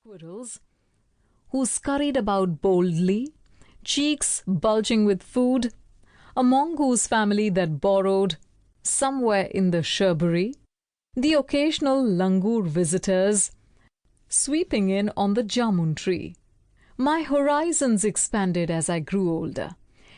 squirrels who scurried about boldly, cheeks bulging with food, a mongoose family that borrowed somewhere in the shrubbery, the occasional langur visitors sweeping in on the jamun tree. My horizons expanded as I grew older,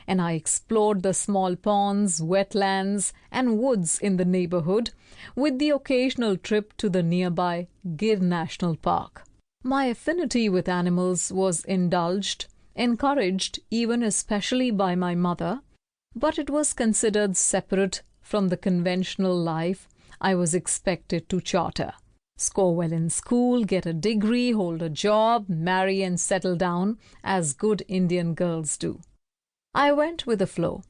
and I explored the small ponds, wetlands, and woods in the neighborhood, with the occasional trip to the nearby Gir National Park. My affinity with animals was indulged, encouraged, even especially by my mother, but it was considered separate from the conventional life I was expected to charter. Score well in school, get a degree, hold a job, marry and settle down, as good Indian girls do. I went with the flow,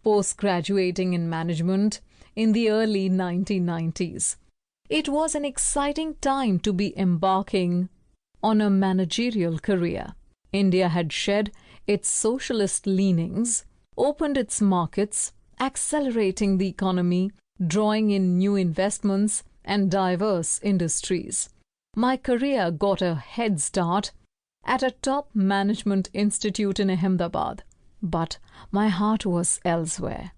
post-graduating in management in the early 1990s. It was an exciting time to be embarking on a managerial career. India had shed its socialist leanings, opened its markets, accelerating the economy, drawing in new investments and diverse industries. My career got a head start at a top management institute in Ahmedabad, but my heart was elsewhere.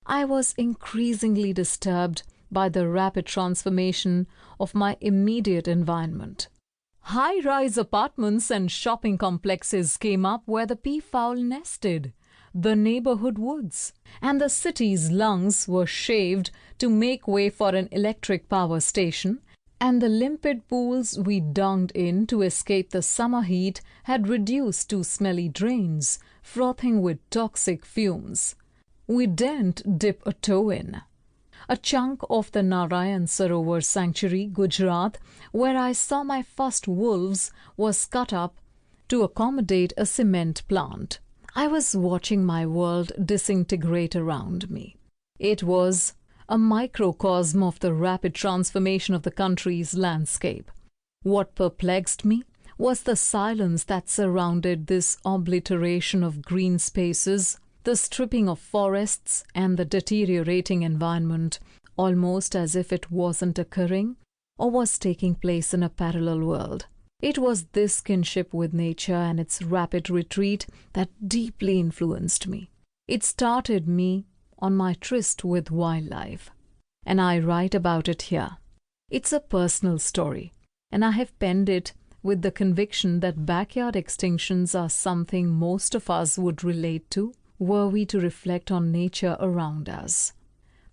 I was increasingly disturbed by the rapid transformation of my immediate environment. High-rise apartments and shopping complexes came up where the peafowl nested, the neighborhood woods, and the city's lungs were shaved to make way for an electric power station, and the limpid pools we dunged in to escape the summer heat had reduced to smelly drains, frothing with toxic fumes. We daren't dip a toe in. A chunk of the Narayan Sarovar Sanctuary, Gujarat, where I saw my first wolves, was cut up to accommodate a cement plant. I was watching my world disintegrate around me. It was a microcosm of the rapid transformation of the country's landscape. What perplexed me was the silence that surrounded this obliteration of green spaces, the stripping of forests, and the deteriorating environment, almost as if it wasn't occurring or was taking place in a parallel world. It was this kinship with nature and its rapid retreat that deeply influenced me. It started me on my tryst with wildlife, and I write about it here. It's a personal story, and I have penned it with the conviction that backyard extinctions are something most of us would relate to were we to reflect on nature around us.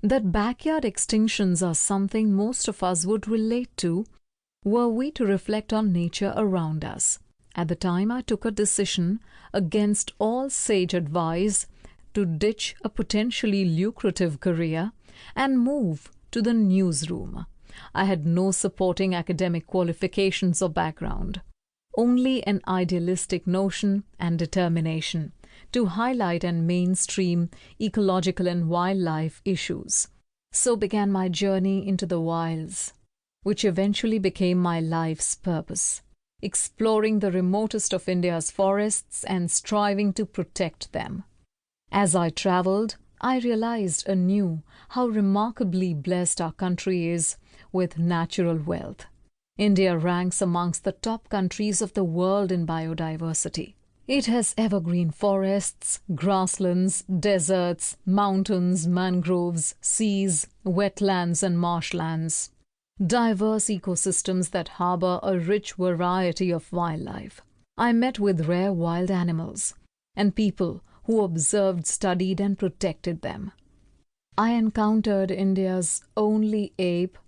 That backyard extinctions are something most of us would relate to were we to reflect on nature around us. At the time, I took a decision against all sage advice to ditch a potentially lucrative career and move to the newsroom. I had no supporting academic qualifications or background, only an idealistic notion and determination to highlight and mainstream ecological and wildlife issues. So began my journey into the wilds, which eventually became my life's purpose, exploring the remotest of India's forests and striving to protect them. As I traveled, I realized anew how remarkably blessed our country is with natural wealth. India ranks amongst the top countries of the world in biodiversity. It has evergreen forests, grasslands, deserts, mountains, mangroves, seas, wetlands, and marshlands. Diverse ecosystems that harbor a rich variety of wildlife. I met with rare wild animals and people who observed, studied, and protected them. I encountered India's only ape,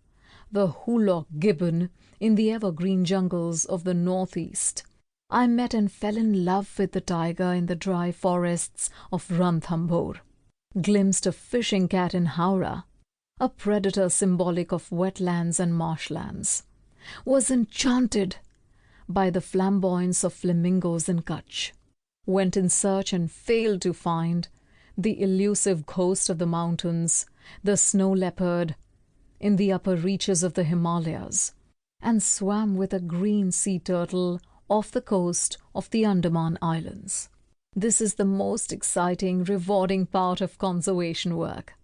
the hoolock gibbon, in the evergreen jungles of the northeast. I met and fell in love with the tiger in the dry forests of Ranthambore, glimpsed a fishing cat in Howrah, a predator symbolic of wetlands and marshlands, was enchanted by the flamboyance of flamingoes in Kutch, went in search and failed to find the elusive ghost of the mountains, the snow leopard in the upper reaches of the Himalayas, and swam with a green sea turtle off the coast of the Andaman Islands. This is the most exciting, rewarding part of conservation work.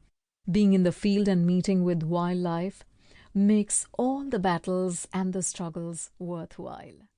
Being in the field and meeting with wildlife makes all the battles and the struggles worthwhile.